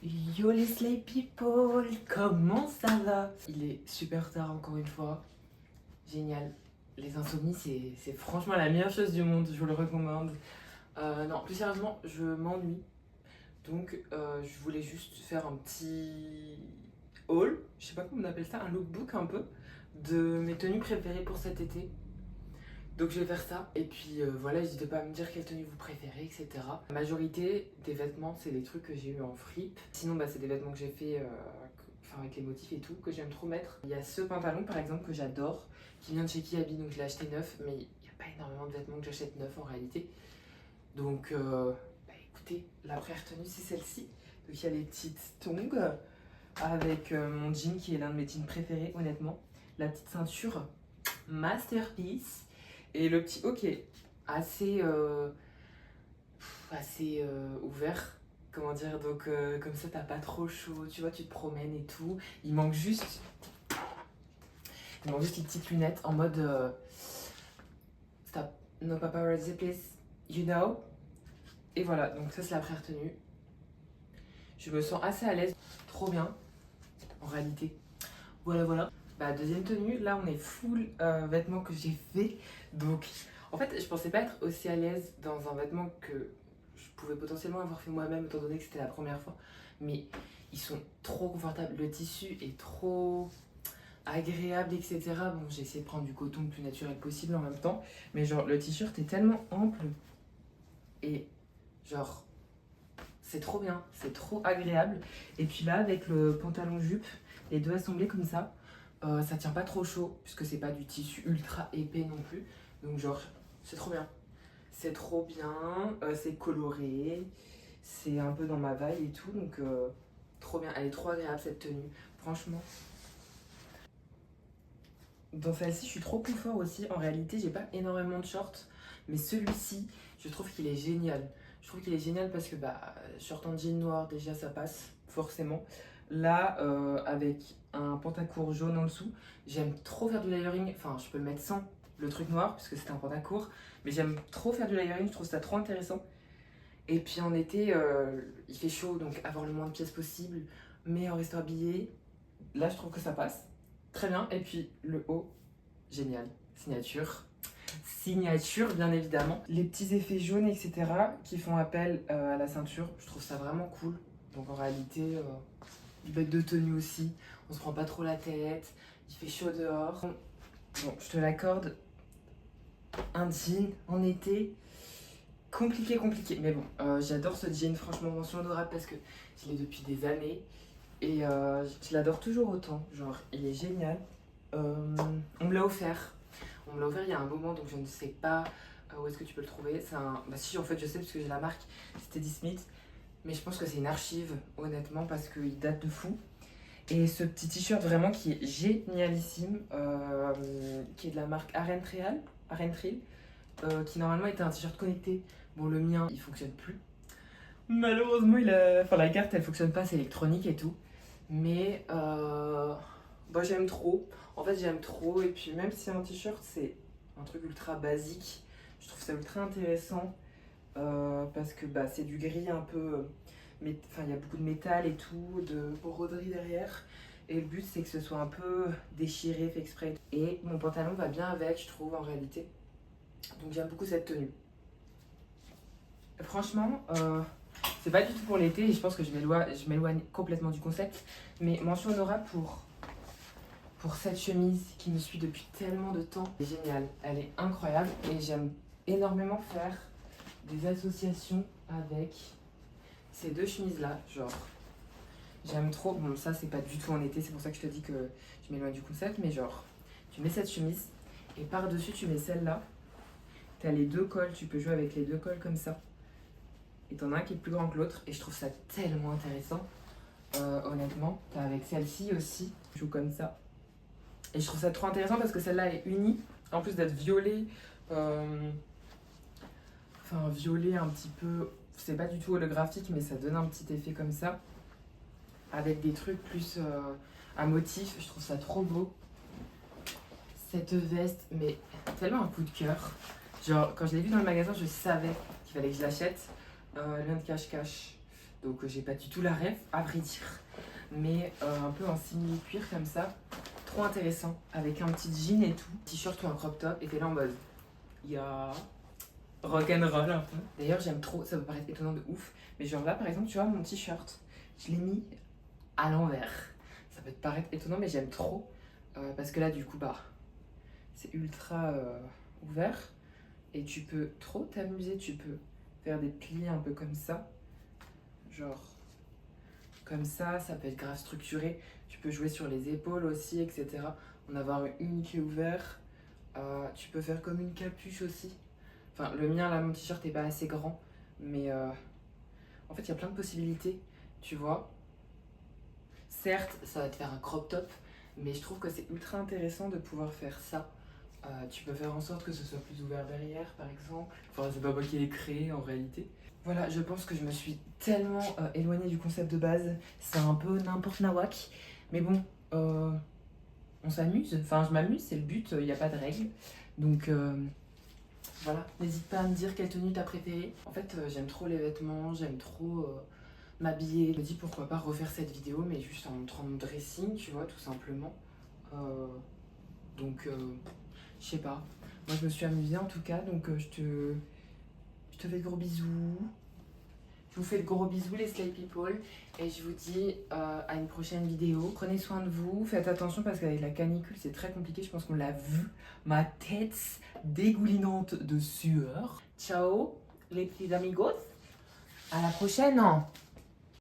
Yo les Slay People, comment ça va? Il est super tard encore une fois. Génial. Les insomnies, c'est franchement la meilleure chose du monde, je vous le recommande. Non, plus sérieusement, je m'ennuie. Donc, je voulais juste faire un petit haul, je sais pas comment on appelle ça, un lookbook un peu, de mes tenues préférées pour cet été. Donc je vais faire ça, et puis voilà, n'hésitez pas à me dire quelle tenue vous préférez, etc. La majorité des vêtements, c'est des trucs que j'ai eu en fripe. Sinon, bah, c'est des vêtements que j'ai fait enfin, avec les motifs et tout, que j'aime trop mettre. Il y a ce pantalon, par exemple, que j'adore, qui vient de chez Kiabi, donc je l'ai acheté neuf, mais il n'y a pas énormément de vêtements que j'achète neuf en réalité. Donc, bah, écoutez, la première tenue, c'est celle-ci. Donc il y a les petites tongs, avec mon jean, qui est l'un de mes jeans préférés, honnêtement. La petite ceinture, masterpiece. Et le petit haut qui est assez, ouvert, comment dire, donc comme ça t'as pas trop chaud, tu vois, tu te promènes et tout. Il manque juste les petites lunettes en mode stop, no paparazzi please, you know. Et voilà, donc ça c'est la première tenue. Je me sens assez à l'aise, trop bien, en réalité. Voilà. Bah, deuxième tenue, là on est full vêtements que j'ai fait. Donc en fait je pensais pas être aussi à l'aise dans un vêtement que je pouvais potentiellement avoir fait moi-même étant donné que c'était la première fois. Mais ils sont trop confortables, le tissu est trop agréable, etc. Bon, j'ai essayé de prendre du coton le plus naturel possible en même temps. Mais genre le t-shirt est tellement ample et genre c'est trop bien, c'est trop agréable. Et puis là avec le pantalon jupe, les deux assemblés comme ça tient pas trop chaud puisque c'est pas du tissu ultra épais non plus. Donc genre c'est trop bien. C'est trop bien, c'est coloré, c'est un peu dans ma vibe et tout, donc trop bien. Elle est trop agréable cette tenue, franchement. Dans celle-ci, je suis trop confort aussi. En réalité, j'ai pas énormément de shorts, mais celui-ci, je trouve qu'il est génial. Je trouve qu'il est génial parce que bah, short en jean noir, déjà ça passe, forcément. Là, avec un pantacourt jaune en dessous, j'aime trop faire du layering. Enfin, je peux le mettre sans le truc noir, puisque c'est un pantacourt, mais j'aime trop faire du layering, je trouve ça trop intéressant. Et puis en été, il fait chaud, donc avoir le moins de pièces possible, mais en restant habillé, là je trouve que ça passe. Très bien. Et puis le haut, génial. Signature. Signature, bien évidemment. Les petits effets jaunes, etc., qui font appel à la ceinture, je trouve ça vraiment cool. Donc en réalité, du bec de tenue aussi. On se prend pas trop la tête. Il fait chaud dehors. Bon, je te l'accorde. Un jean en été, compliqué. Mais bon, j'adore ce jean. Franchement, mention honorable parce que je l'ai depuis des années. Et je l'adore toujours autant. Genre, il est génial. On me l'a offert. On me l'a offert il y a un moment, donc je ne sais pas où est-ce que tu peux le trouver. C'est un... Bah si, en fait, je sais parce que j'ai la marque. C'était Teddy Smith. Mais je pense que c'est une archive, honnêtement, parce qu'il date de fou. Et ce petit t-shirt vraiment qui est génialissime, qui est de la marque Arentrail, qui normalement était un t-shirt connecté. Bon, le mien, il fonctionne plus. Malheureusement, enfin, la carte, elle fonctionne pas, c'est électronique et tout. Mais bah, j'aime trop. En fait, j'aime trop. Et puis, même si un t-shirt, c'est un truc ultra basique, je trouve ça ultra intéressant parce que bah, c'est du gris un peu. Mais enfin, il y a beaucoup de métal et tout, de broderie derrière. Et le but, c'est que ce soit un peu déchiré, fait exprès. Et mon pantalon va bien avec, je trouve, en réalité. Donc, j'aime beaucoup cette tenue. Franchement, c'est pas du tout pour l'été et je pense que je m'éloigne complètement du concept. Mais mention honorable pour cette chemise qui me suit depuis tellement de temps. Elle est géniale, elle est incroyable et j'aime énormément faire des associations avec ces deux chemises-là. Genre, j'aime trop. Bon, ça, c'est pas du tout en été, c'est pour ça que je te dis que je m'éloigne du concept. Mais genre, tu mets cette chemise et par-dessus, tu mets celle-là. T'as les deux cols, tu peux jouer avec les deux cols comme ça. Et t'en as un qui est plus grand que l'autre et je trouve ça tellement intéressant. Honnêtement, t'as avec celle-ci aussi, je joue comme ça. Et je trouve ça trop intéressant parce que celle-là est unie, en plus d'être violet, enfin violet un petit peu, c'est pas du tout holographique mais ça donne un petit effet comme ça, avec des trucs plus à motif, je trouve ça trop beau. Cette veste, mais tellement un coup de cœur. Genre quand je l'ai vue dans le magasin, je savais qu'il fallait que je l'achète. Elle vient de cache-cache. Donc j'ai pas du tout la ref, à vrai dire. Mais un peu en simili-cuir comme ça. Trop intéressant. Avec un petit jean et tout. T-shirt ou un crop top. Et t'es là en mode... Ya... rock'n'roll un peu. D'ailleurs j'aime trop, ça peut paraître étonnant de ouf. Mais genre là par exemple, tu vois mon t-shirt. Je l'ai mis à l'envers. Ça peut te paraître étonnant mais j'aime trop. Parce que là du coup bah... c'est ultra ouvert. Et tu peux trop t'amuser. Tu peux faire des plis un peu comme ça. Genre... comme ça peut être grave structuré. Tu peux jouer sur les épaules aussi, etc. En avoir une qui est ouverte. Tu peux faire comme une capuche aussi. Enfin, le mien, là, mon t-shirt n'est pas assez grand. Mais en fait, il y a plein de possibilités, tu vois. Certes, ça va te faire un crop top. Mais je trouve que c'est ultra intéressant de pouvoir faire ça. Tu peux faire en sorte que ce soit plus ouvert derrière, par exemple. Enfin, c'est pas moi qui l'ai créé, en réalité. Voilà, je pense que je me suis tellement éloignée du concept de base. C'est un peu n'importe nawak. Mais bon, on s'amuse. Enfin, je m'amuse, c'est le but, il n'y a pas de règle. Donc, voilà. N'hésite pas à me dire quelle tenue t'as préférée. En fait, j'aime trop les vêtements, j'aime trop m'habiller. Je me dis pourquoi pas refaire cette vidéo, mais juste en montrant mon dressing, tu vois, tout simplement. Donc, je sais pas. Moi, je me suis amusée en tout cas, donc je te fais de gros bisous. Je vous fais de gros bisous les Slay People. Et je vous dis à une prochaine vidéo. Prenez soin de vous. Faites attention parce qu'avec la canicule, c'est très compliqué. Je pense qu'on l'a vu. Ma tête dégoulinante de sueur. Ciao les petits amigos. À la prochaine.